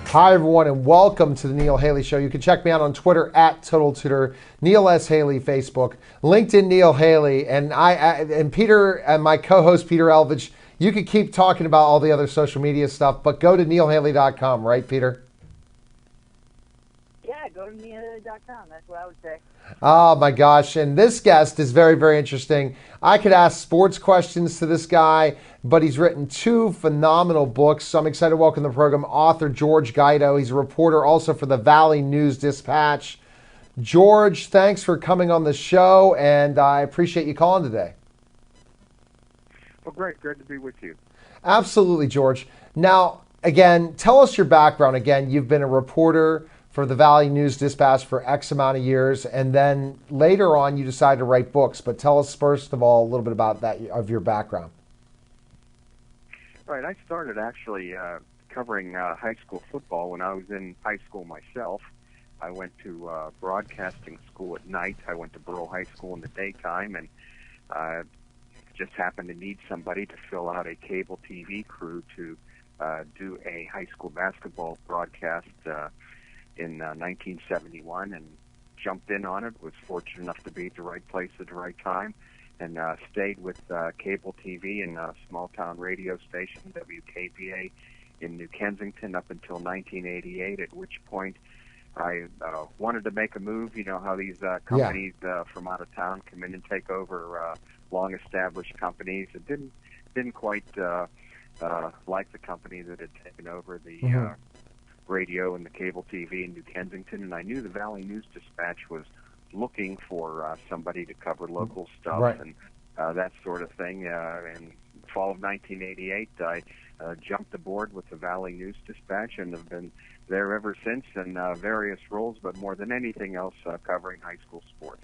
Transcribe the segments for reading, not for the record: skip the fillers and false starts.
Hi, everyone, and welcome to the Neil Haley Show. You can check me out on Twitter at Total Tutor, Neil S. Haley, Facebook, LinkedIn Neil Haley, and Peter and my co-host Peter Elvidge. You could keep talking about all the other social media stuff, but go to neilhaley.com, right, Peter? Yeah, go to neilhaley.com. That's what I would say. Oh my gosh, and this guest is very, very interesting. I could ask sports questions to this guy, but he's written two phenomenal books. So I'm excited to welcome the program author George Guido. He's a reporter also for the Valley News Dispatch. George, thanks for coming on the show, and I appreciate you calling today. Well, great to be with you. Absolutely, George. Now, again, tell us your background. Again, you've been a reporter for the Valley News Dispatch for X amount of years, and then later on you decided to write books. But tell us first of all a little bit about that, of your background. Right, I started actually covering high school football when I was in high school myself. I went to broadcasting school at night. I went to Burrow High School in the daytime, and just happened to need somebody to fill out a cable TV crew to do a high school basketball broadcast in 1971, and jumped in on it. Was fortunate enough to be at the right place at the right time, and stayed with cable TV and a small-town radio station, WKBA, in New Kensington up until 1988, at which point I wanted to make a move. You know how these companies from out of town come in and take over long-established companies. It didn't quite like the company that had taken over the radio and the cable TV in New Kensington, and I knew the Valley News Dispatch was looking for somebody to cover local stuff and that sort of thing. In the fall of 1988, I jumped aboard with the Valley News Dispatch and have been there ever since in various roles, but more than anything else, covering high school sports.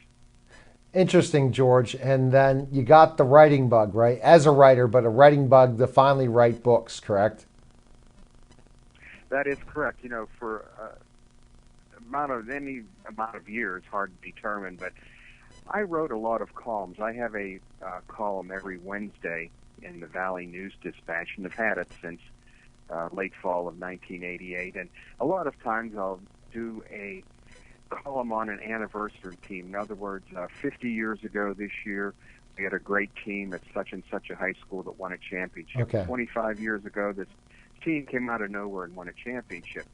Interesting, George. And then you got the writing bug, right? As a writer, but a writing bug to finally write books, correct? That is correct. You know, for any amount of years, hard to determine, but I wrote a lot of columns. I have a column every Wednesday in the Valley News Dispatch, and have had it since late fall of 1988. And a lot of times I'll do a column on an anniversary team. In other words, 50 years ago this year, we had a great team at such and such a high school that won a championship. Okay. 25 years ago, this team came out of nowhere and won a championship.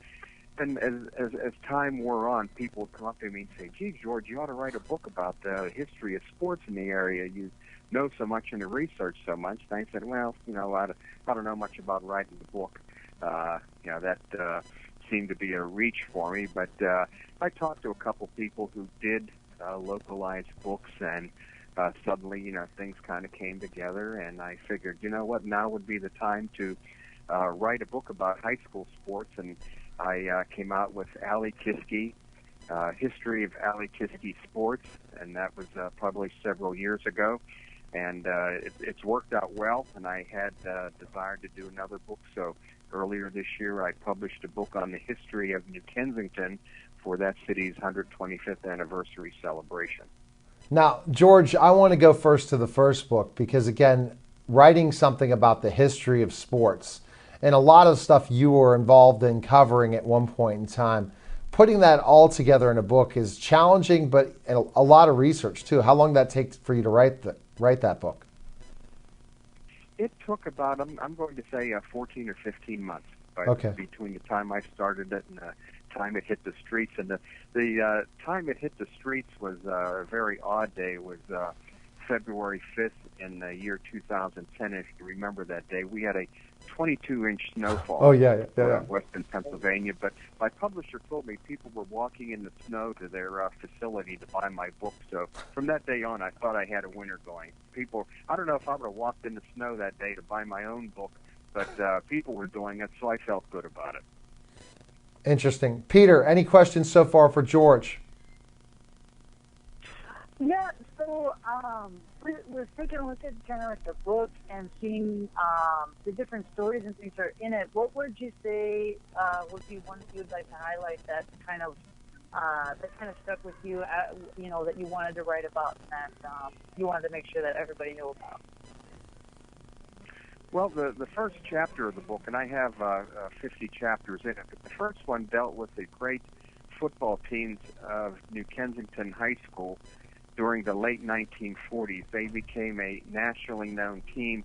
And as time wore on, people would come up to me and say, "Gee, George, you ought to write a book about the history of sports in the area. You know so much and research so much." And I said, "Well, you know, I don't know much about writing the book." You know, that seemed to be a reach for me. But I talked to a couple people who did localized books, and suddenly, you know, things kind of came together. And I figured, you know what, now would be the time to write a book about high school sports. And I came out with Ali Kiski, History of Ali Kiski Sports, and that was published several years ago. And it's worked out well, and I had desired to do another book. So earlier this year, I published a book on the history of New Kensington for that city's 125th anniversary celebration. Now, George, I want to go first to the first book because, again, writing something about the history of sports and a lot of stuff you were involved in covering at one point in time, putting that all together in a book is challenging, but a lot of research too. How long did that take for you to write that book? It took about, I'm going to say, 14 or 15 months between the time I started it and the time it hit the streets. And the time it hit the streets was a very odd day. It was February 5th in the year 2010. If you remember that day, we had a 22-inch snowfall in western Pennsylvania. But my publisher told me people were walking in the snow to their facility to buy my book. So from that day on, I thought I had a winner going. People, I don't know if I would have walked in the snow that day to buy my own book, but people were doing it, so I felt good about it. Interesting. Peter, any questions so far for George? Yeah, so we're taking a look at kind of like the book and seeing the different stories and things that are in it. What would you say would be one you'd like to highlight that kind of stuck with you, you know, that you wanted to write about and that you wanted to make sure that everybody knew about? Well, the first chapter of the book, and I have 50 chapters in it, but the first one dealt with the great football teams of New Kensington High School during the late 1940s. They became a nationally known team,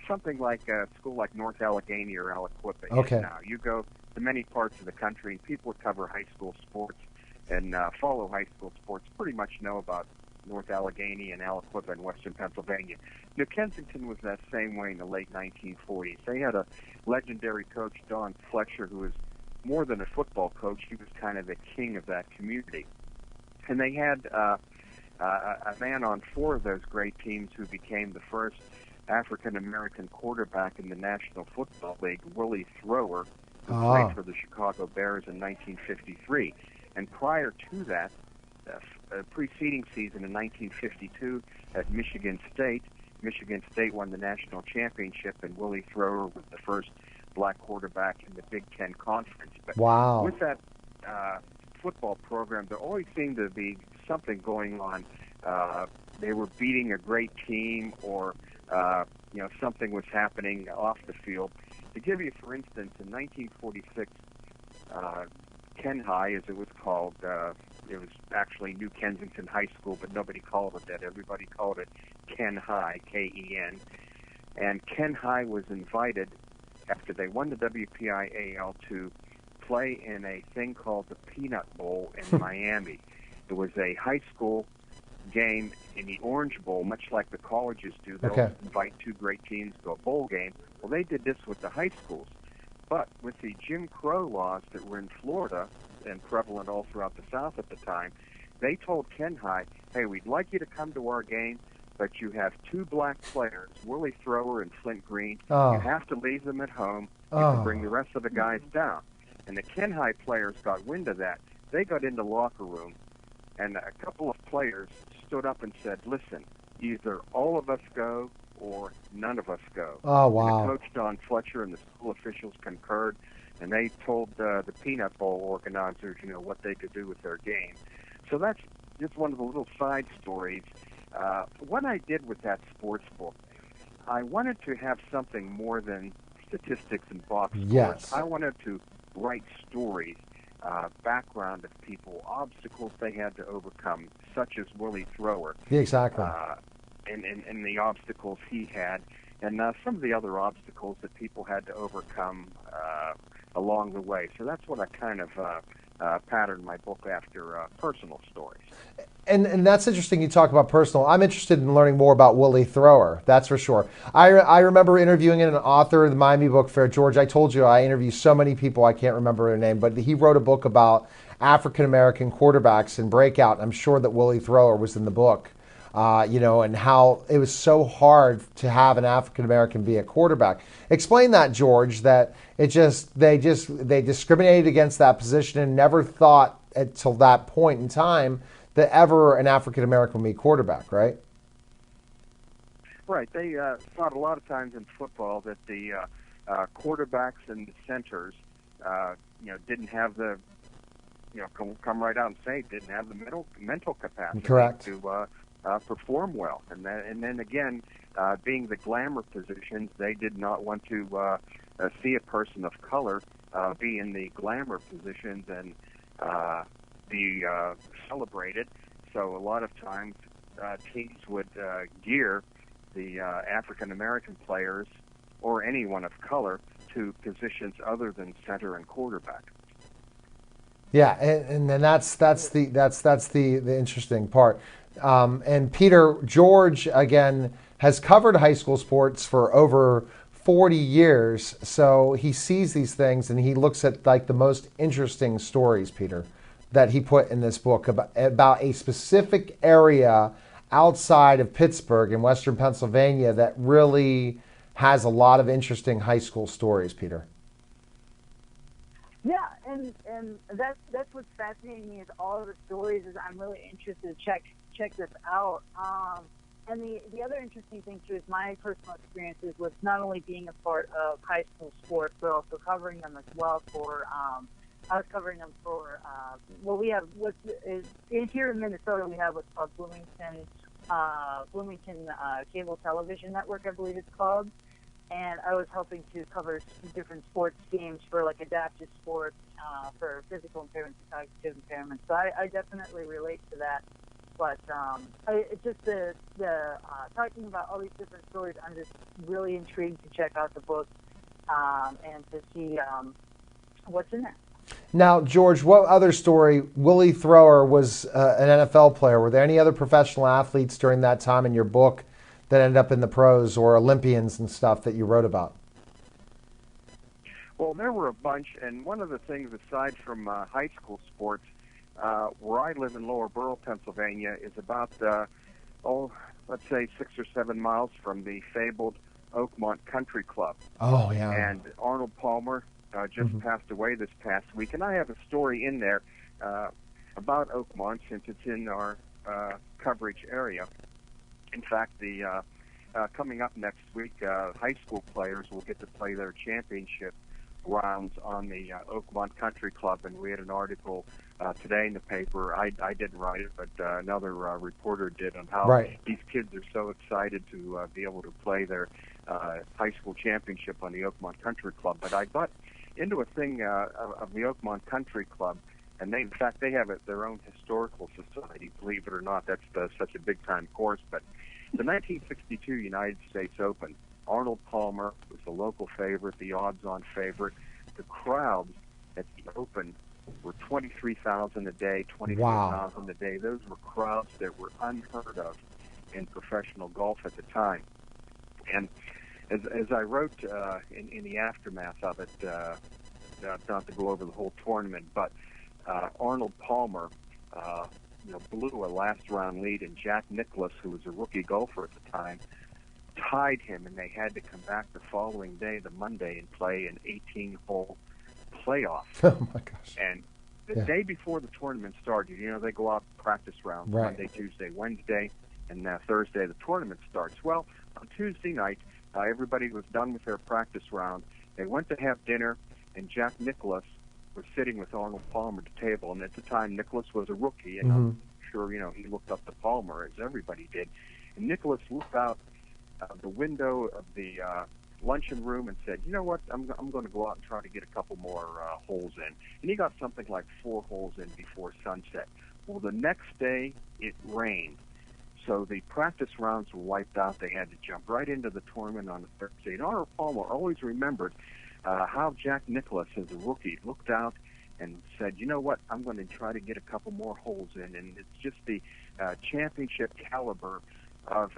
something like a school like North Allegheny or Aliquippa Okay. is now. You go to many parts of the country, and people who cover high school sports and follow high school sports pretty much know about North Allegheny and Aliquippa in western Pennsylvania. New Kensington was that same way in the late 1940s. They had a legendary coach, Don Fletcher, who was more than a football coach. He was kind of the king of that community. And they had a man on 4 of those great teams who became the first African-American quarterback in the National Football League, Willie Thrower, who played for the Chicago Bears in 1953. And prior to that, preceding season in 1952 at Michigan State won the national championship, and Willie Thrower was the first black quarterback in the Big Ten Conference. But Wow. with that football program, there always seemed to be something going on. They were beating a great team, or something was happening off the field. To give you, for instance, in 1946, Ken High, as it was called, it was actually New Kensington High School, but nobody called it that. Everybody called it Ken High, K-E-N. And Ken High was invited, after they won the WPIAL, to play in a thing called the Peanut Bowl in Miami. It was a high school game in the Orange Bowl, much like the colleges do. They'll invite 2 great teams to a bowl game. Well, they did this with the high schools. But with the Jim Crow laws that were in Florida and prevalent all throughout the South at the time, they told Ken High, hey, we'd like you to come to our game, but you have 2 black players, Willie Thrower and Flint Green. Oh. You have to leave them at home. You can bring the rest of the guys down. And the Ken High players got wind of that. They got in the locker room, and a couple of players stood up and said, listen, either all of us go or none of us go. Oh, wow. And the coach, Don Fletcher, and the school officials concurred, and they told the Peanut Bowl organizers, what they could do with their game. So that's just one of the little side stories. What I did with that sports book, I wanted to have something more than statistics and box scores. Yes. I wanted to write stories, background of people, obstacles they had to overcome, such as Willie Thrower. Exactly. And the obstacles he had, and some of the other obstacles that people had to overcome along the way. So that's what I kind of patterned my book after, personal stories. And that's interesting you talk about personal. I'm interested in learning more about Willie Thrower, that's for sure. I remember interviewing an author of the Miami Book Fair, George. I told you I interview so many people, I can't remember their name, but he wrote a book about African-American quarterbacks and breakout. I'm sure that Willie Thrower was in the book. And how it was so hard to have an African-American be a quarterback. Explain that, George, that they discriminated against that position and never thought until that point in time that ever an African-American would be quarterback, right? Right. They thought a lot of times in football that the quarterbacks and the centers, didn't have the, come right out and say, didn't have the mental capacity Correct. to perform well. And then again, being the glamour positions, they did not want to see a person of color be in the glamour positions and be celebrated. So a lot of times teams would gear the African-American players or anyone of color to positions other than center and quarterback. Yeah, and that's the interesting part. And Peter, George, again, has covered high school sports for over 40 years. So he sees these things and he looks at like the most interesting stories, Peter, that he put in this book about a specific area outside of Pittsburgh in western Pennsylvania that really has a lot of interesting high school stories, Peter. Yeah, and that's what's fascinating me is all of the stories. Is I'm really interested to check this out. And the other interesting thing too is my personal experiences with not only being a part of high school sports, but also covering them as well. I was covering them for we have here in Minnesota. We have what's called Bloomington Cable Television Network, I believe it's called. and I was helping to cover different sports teams for like adaptive sports, for physical impairments and cognitive impairments. So I definitely relate to that. But it's just the talking about all these different stories. I'm just really intrigued to check out the book and to see what's in there. Now, George, what other story? Willie Thrower was an NFL player. Were there any other professional athletes during that time in your book that ended up in the pros, or Olympians and stuff that you wrote about? Well, there were a bunch, and one of the things, aside from high school sports, where I live in Lower Borough, Pennsylvania, is about, let's say 6 or 7 miles from the fabled Oakmont Country Club. Oh, yeah. And Arnold Palmer just passed away this past week, and I have a story in there about Oakmont, since it's in our coverage area. In fact, the coming up next week, high school players will get to play their championship rounds on the Oakmont Country Club, and we had an article today in the paper. I didn't write it, but another reporter did, on how these kids are so excited to be able to play their high school championship on the Oakmont Country Club. But I got into a thing of the Oakmont Country Club, and in fact, they have their own historical society, believe it or not. That's such a big-time course. But the 1962 United States Open, Arnold Palmer was the local favorite, the odds-on favorite. The crowds at the Open were 23,000 a day, 24,000 a day. Those were crowds that were unheard of in professional golf at the time. And as I wrote in the aftermath of it, not to go over the whole tournament, but Arnold Palmer blew a last-round lead, and Jack Nicklaus, who was a rookie golfer at the time, tied him, and they had to come back the following day, the Monday, and play an 18-hole playoff. Oh, my gosh. And the day before the tournament started, they go out practice rounds Monday, Tuesday, Wednesday, and Thursday the tournament starts. Well, on Tuesday night, everybody was done with their practice round. They went to have dinner, and Jack Nicklaus was sitting with Arnold Palmer at the table. And at the time, Nicklaus was a rookie, and I'm sure, he looked up to Palmer, as everybody did. And Nicklaus looked out the window of the luncheon room and said, "You know what? I'm going to go out and try to get a couple more holes in." And he got something like 4 holes in before sunset. Well, the next day it rained, so the practice rounds were wiped out. They had to jump right into the tournament on the Thursday. And Arnold Palmer always remembered how Jack Nicklaus, as a rookie, looked out and said, "You know what? I'm going to try to get a couple more holes in." And it's just the championship caliber of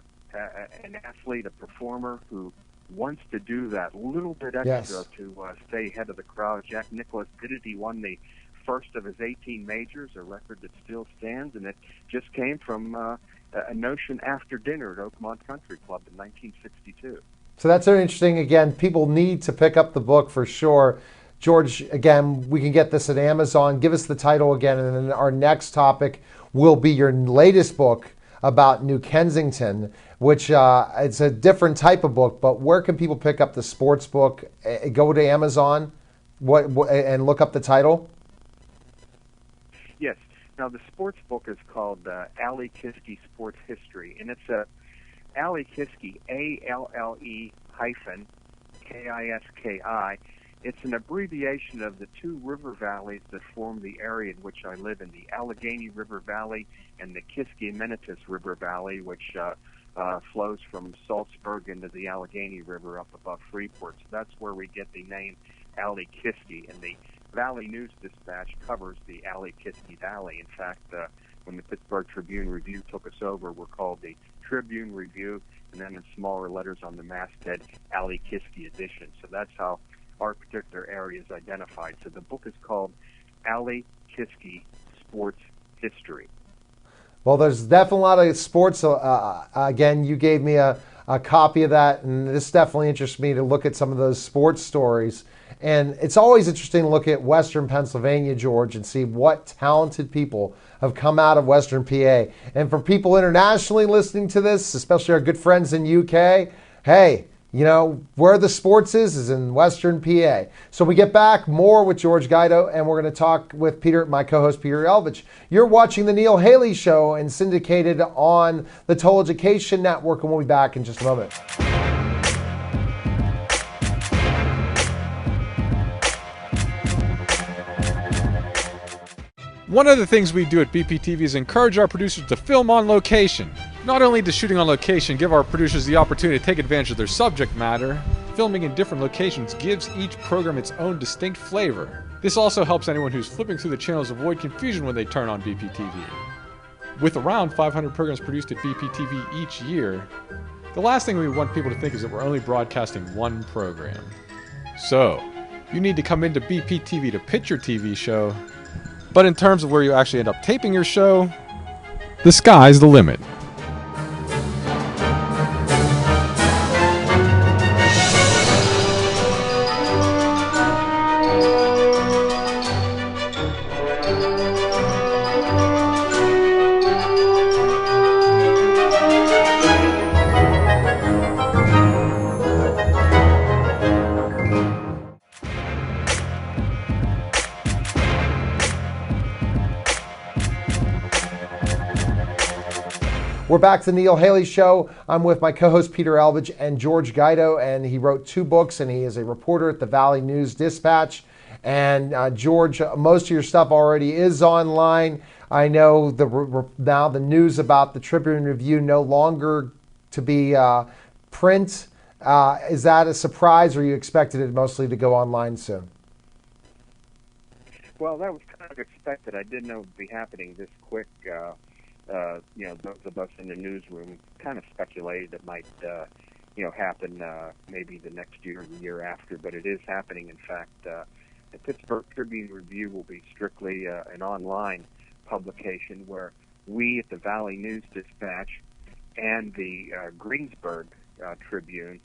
an athlete, a performer who wants to do that little bit extra to stay ahead of the crowd. Jack Nicklaus did it. He won the first of his 18 majors, a record that still stands, and it just came from a notion after dinner at Oakmont Country Club in 1962. So that's very interesting. Again, people need to pick up the book for sure. George, again, we can get this at Amazon. Give us the title again, and then our next topic will be your latest book about New Kensington, which it's a different type of book, but where can people pick up the sports book? Go to Amazon and look up the title? Yes. Now, the sports book is called Alle Kiski Sports History, and it's Alle Kiski, ALLE hyphen KISKI. It's an abbreviation of the 2 river valleys that form the area in which I live in, the Allegheny River Valley and the Kiski-Menitus River Valley, which flows from Salzburg into the Allegheny River up above Freeport. So that's where we get the name Alle Kiski, and the Valley News Dispatch covers the Alle Kiski Valley. In fact, when the Pittsburgh Tribune Review took us over, we're called the Tribune Review, and then in smaller letters on the masthead, Alle Kiski Edition. So that's how our particular area is identified. So the book is called Alle Kiski Sports History. Well, there's definitely a lot of sports. Again, you gave me a copy of that, and this definitely interests me to look at some of those sports stories. And it's always interesting to look at Western Pennsylvania, George, and see what talented people have come out of Western PA. And for people internationally listening to this, especially our good friends in UK, hey, where the sports is in Western PA. So we get back more with George Guido, and we're going to talk with my co-host Peter Elvich. You're watching The Neil Haley Show and syndicated on the Total Education Network, and we'll be back in just a moment. One of the things we do at BPTV is encourage our producers to film on location. Not only does shooting on location give our producers the opportunity to take advantage of their subject matter, filming in different locations gives each program its own distinct flavor. This also helps anyone who's flipping through the channels avoid confusion when they turn on BPTV. With around 500 programs produced at BPTV each year, the last thing we want people to think is that we're only broadcasting one program. So, you need to come into BPTV to pitch your TV show, but in terms of where you actually end up taping your show, the sky's the limit. We're back to the Neil Haley Show. I'm with my co-host Peter Elvidge and George Guido, and he wrote 2 books, and he is a reporter at the Valley News Dispatch. And George, most of your stuff already is online. I know now the news about the Tribune Review no longer to be print. Is that a surprise, or you expected it mostly to go online soon? Well, that was kind of expected. I didn't know it would be happening this quick. Those of us in the newsroom kind of speculated it might, happen maybe the next year or the year after, but it is happening. In fact, the Pittsburgh Tribune Review will be strictly an online publication where we at the Valley News Dispatch and the Greensburg Tribune,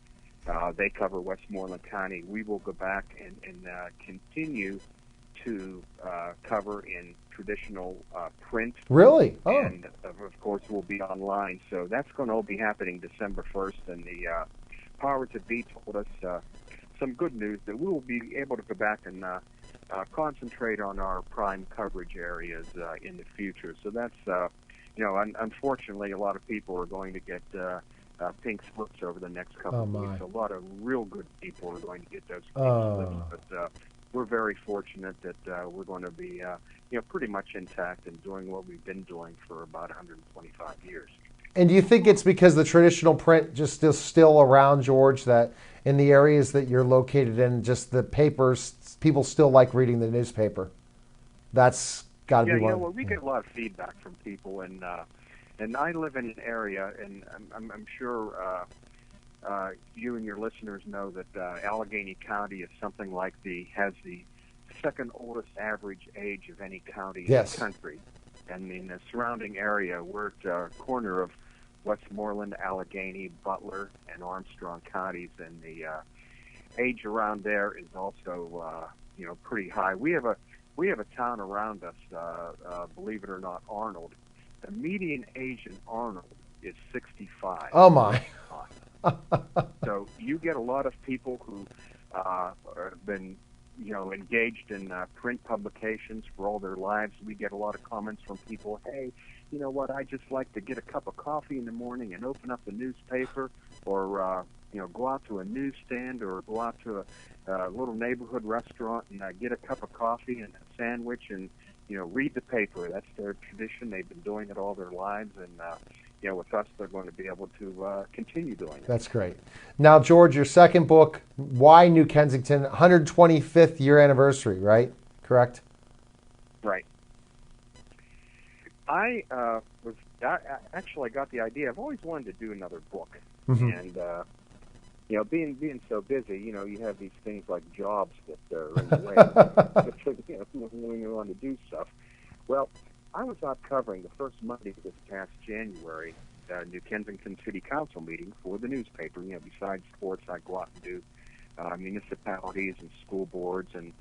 they cover Westmoreland County. We will go back and continue to cover in traditional print. Really? Oh. And, of course, will be online. So that's going to all be happening December 1st. And the powers that be told us some good news that we will be able to go back and concentrate on our prime coverage areas in the future. So that's, unfortunately, a lot of people are going to get pink slips over the next couple of weeks. A lot of real good people are going to get those pink slips. But we're very fortunate that we're going to be, pretty much intact and doing what we've been doing for about 125 years. And do you think it's because the traditional print just is still around, George, that in the areas that you're located in, just the papers, people still like reading the newspaper? That's got to be one. Well, we get a lot of feedback from people, and I live in an area, and I'm sure you and your listeners know that Allegheny County is something like has the second oldest average age of any county in the country. And in the surrounding area, we're at the corner of Westmoreland, Allegheny, Butler, and Armstrong counties, and the age around there is also pretty high. We have a town around us, believe it or not, Arnold. The median age in Arnold is 65. Oh my! So you get a lot of people who have been engaged in print publications for all their lives. We get a lot of comments from people, hey, you know what, I just like to get a cup of coffee in the morning and open up the newspaper, or go out to a newsstand, or go out to a little neighborhood restaurant and get a cup of coffee and a sandwich and read the paper. That's their tradition. They've been doing it all their lives, and with us, they're going to be able to continue doing it. That's great. Now, George, your second book, Why New Kensington, 125th year anniversary, right? Correct? Right. I actually got the idea. I've always wanted to do another book, and being so busy, you have these things like jobs that are in the way. When you want to do stuff. Well, I was out covering the first Monday of this past January, New Kensington City Council meeting for the newspaper. Besides sports, I go out and do municipalities and school boards and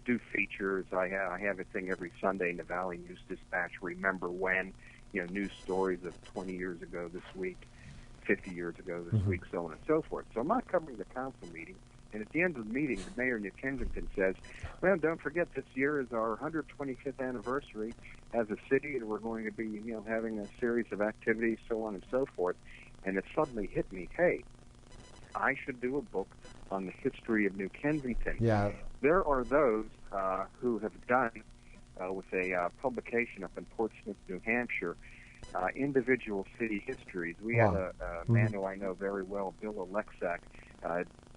do features. I have a thing every Sunday in the Valley News Dispatch, Remember When, news stories of 20 years ago this week, 50 years ago this week, so on and so forth. So I'm not covering the council meeting. And at the end of the meeting, the mayor of New Kensington says, well, don't forget this year is our 125th anniversary as a city, and we're going to be, having a series of activities, so on and so forth. And it suddenly hit me, hey, I should do a book on the history of New Kensington. Yeah. There are those who have done with a publication up in Portsmouth, New Hampshire, Individual City Histories. We had a man who I know very well, Bill Alexak,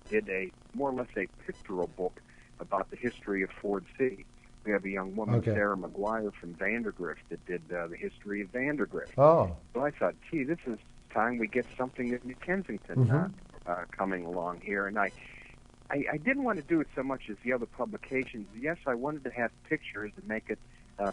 did a more or less a pictorial book about the history of Ford City. We have a young woman, Sarah McGuire from Vandergrift, that did the history of Vandergrift. Oh. So I thought, gee, this is time we get something at New Kensington coming along here. And I didn't want to do it so much as the other publications. Yes, I wanted to have pictures and make it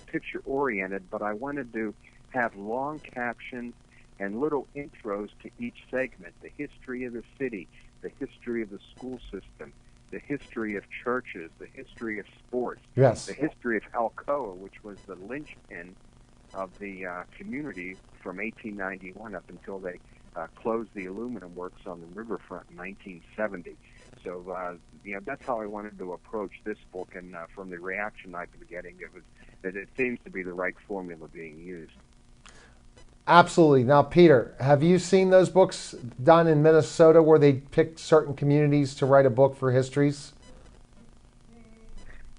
picture-oriented, but I wanted to have long captions and little intros to each segment, the history of the city, the history of the school system, the history of churches, the history of sports, the history of Alcoa, which was the linchpin of the community from 1891 up until they closed the aluminum works on the riverfront in 1970. So, that's how I wanted to approach this book, and from the reaction I've been getting, it seems to be the right formula being used. Absolutely. Now, Peter, have you seen those books done in Minnesota where they picked certain communities to write a book for histories?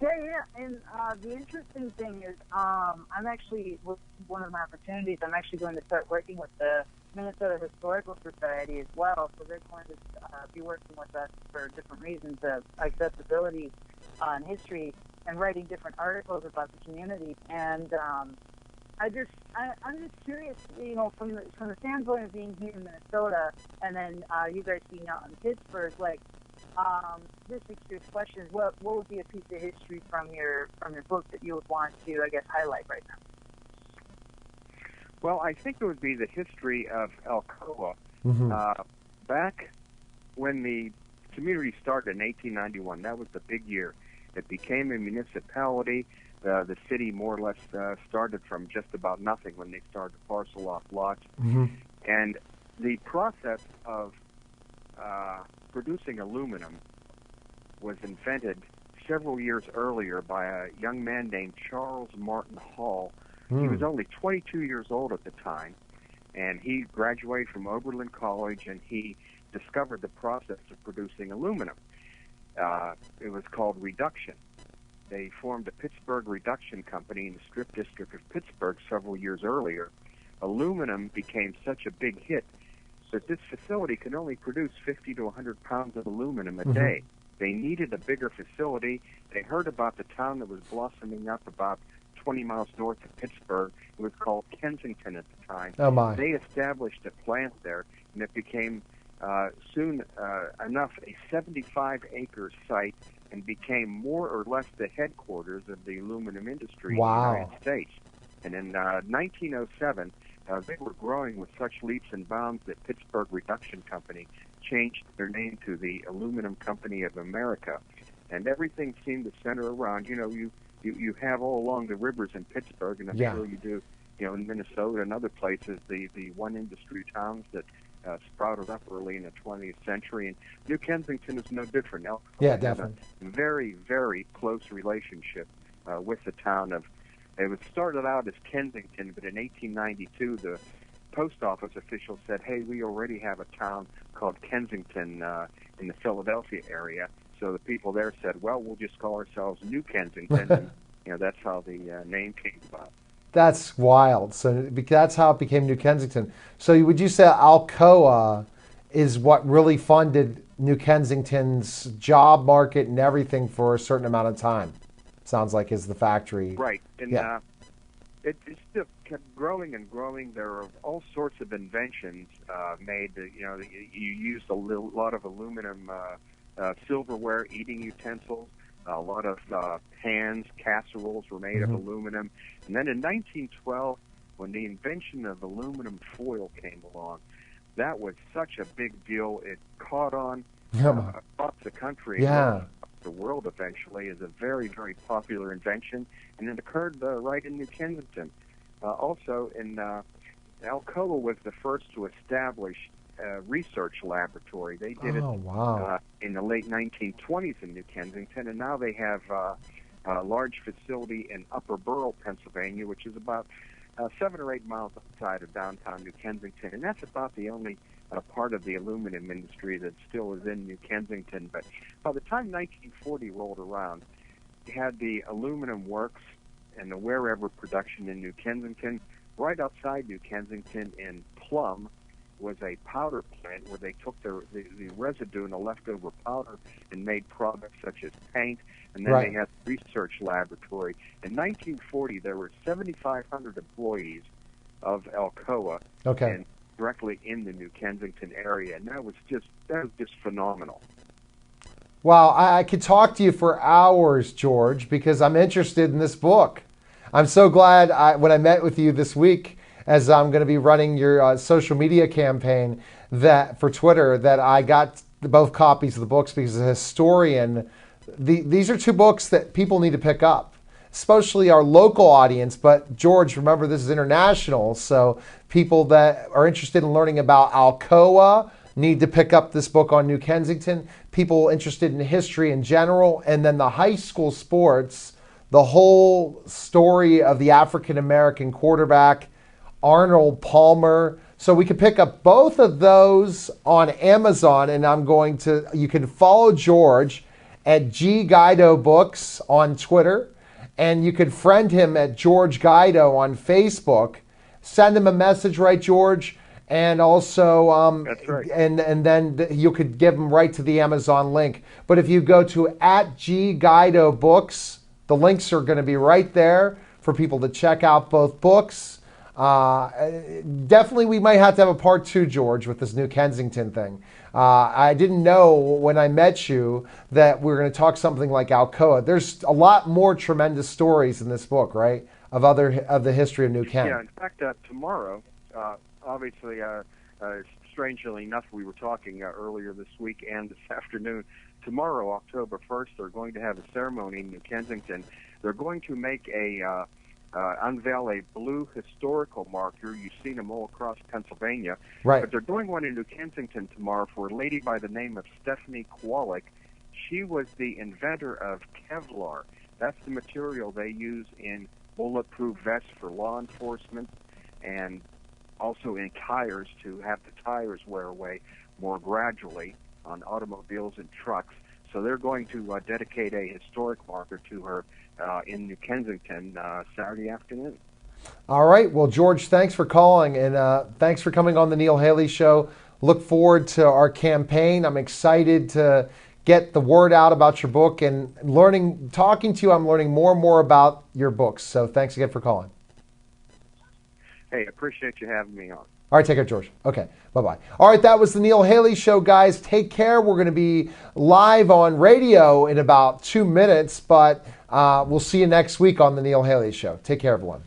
Yeah. And the interesting thing is, I'm actually, with one of my opportunities, I'm actually going to start working with the Minnesota Historical Society as well. So they're going to be working with us for different reasons of accessibility on history and writing different articles about the community. And I'm just curious, from the standpoint of being here in Minnesota, and then you guys being out in Pittsburgh, this week's year's question is, what would be a piece of history from your book that you would want to, I guess, highlight right now? Well, I think it would be the history of Alcoa. Back when the community started in 1891, that was the big year. It became a municipality. The city more or less started from just about nothing when they started to parcel off lots. And the process of producing aluminum was invented several years earlier by a young man named Charles Martin Hall. He was only 22 years old at the time, and he graduated from Oberlin College, and he discovered the process of producing aluminum. It was called reduction. They formed a Pittsburgh Reduction Company in the Strip District of Pittsburgh several years earlier. Aluminum became such a big hit that this facility could only produce 50 to 100 pounds of aluminum a day. They needed a bigger facility. They heard about the town that was blossoming up about 20 miles north of Pittsburgh. It was called Kensington at the time. Oh, my. They established a plant there, and it became soon enough a 75-acre site and became more or less the headquarters of the aluminum industry in the United States. And in 1907, they were growing with such leaps and bounds that Pittsburgh Reduction Company changed their name to the Aluminum Company of America. And everything seemed to center around, you have all along the rivers in Pittsburgh, and I'm sure you do, in Minnesota and other places, the one industry towns that sprouted up early in the 20th century. And New Kensington is no different. Yeah, definitely. A very, very close relationship with the town of. It was started out as Kensington, but in 1892, the post office official said, "Hey, we already have a town called Kensington in the Philadelphia area." So the people there said, "Well, we'll just call ourselves New Kensington." And, that's how the name came about. That's wild. So that's how it became New Kensington. So would you say Alcoa is what really funded New Kensington's job market and everything for a certain amount of time? Sounds like is the factory. Right. And it still kept growing and growing. There are all sorts of inventions made. You used a lot of aluminum silverware, eating utensils. A lot of pans, casseroles were made of aluminum. And then in 1912, when the invention of aluminum foil came along, that was such a big deal. It caught on across the country, the world eventually, is a very, very popular invention. And it occurred right in New Kensington. Also, Alcoa was the first to establish research laboratory. They did it in the late 1920s in New Kensington, and now they have a large facility in Upper Borough, Pennsylvania, which is about 7 or 8 miles outside of downtown New Kensington, and that's about the only part of the aluminum industry that still is in New Kensington. But by the time 1940 rolled around, you had the aluminum works and the Wherever production in New Kensington. Right outside New Kensington in Plum was a powder plant where they took the residue and the leftover powder and made products such as paint, and then they had a research laboratory. In 1940, there were 7,500 employees of Alcoa and directly in the New Kensington area, and that was just phenomenal. Wow, I could talk to you for hours, George, because I'm interested in this book. I'm so glad when I met with you this week, as I'm going to be running your social media campaign for Twitter, that I got both copies of the books, because as a historian, these are two books that people need to pick up, especially our local audience. But George, remember, this is international, so people that are interested in learning about Alcoa need to pick up this book on New Kensington. People interested in history in general, and then the high school sports, the whole story of the African-American quarterback, Arnold Palmer. So we can pick up both of those on Amazon, and you can follow George at G Guido Books on Twitter, and you can friend him at George Guido on Facebook. Send him a message, right, George? And also, that's right. And then you could give him right to the Amazon link. But if you go to at G Guido Books, the links are going to be right there for people to check out both books. Definitely, we might have to have a part 2, George, with this New Kensington thing. I didn't know when I met you that we were going to talk something like Alcoa. There's a lot more tremendous stories in this book, right, of the history of New Kent. Yeah, in fact, tomorrow, obviously, strangely enough, we were talking earlier this week and this afternoon. Tomorrow, October 1st, they're going to have a ceremony in New Kensington. They're going to make unveil a blue historical marker. You've seen them all across Pennsylvania. Right. But they're doing one in New Kensington tomorrow for a lady by the name of Stephanie Kwolek. She was the inventor of Kevlar. That's the material they use in bulletproof vests for law enforcement, and also in tires, to have the tires wear away more gradually on automobiles and trucks. So they're going to dedicate a historic marker to her in New Kensington Saturday afternoon. All right. Well, George, thanks for calling, and thanks for coming on the Neil Haley Show. Look forward to our campaign. I'm excited to get the word out about your book, and talking to you, I'm learning more and more about your books. So thanks again for calling. Hey, appreciate you having me on. All right, take care, George. Okay, bye-bye. All right, that was the Neil Haley Show, guys. Take care. We're going to be live on radio in about 2 minutes, but we'll see you next week on the Neil Haley Show. Take care, everyone.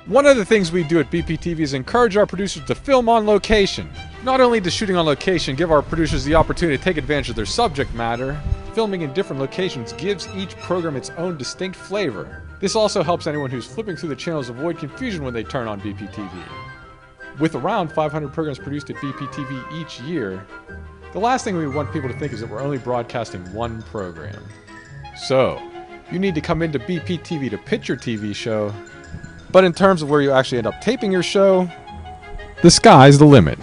One of the things we do at BPTV is encourage our producers to film on location. Not only does shooting on location give our producers the opportunity to take advantage of their subject matter, filming in different locations gives each program its own distinct flavor. This also helps anyone who's flipping through the channels avoid confusion when they turn on BPTV. With around 500 programs produced at BPTV each year, the last thing we want people to think is that we're only broadcasting one program. So, you need to come into BPTV to pitch your TV show. But in terms of where you actually end up taping your show, the sky's the limit.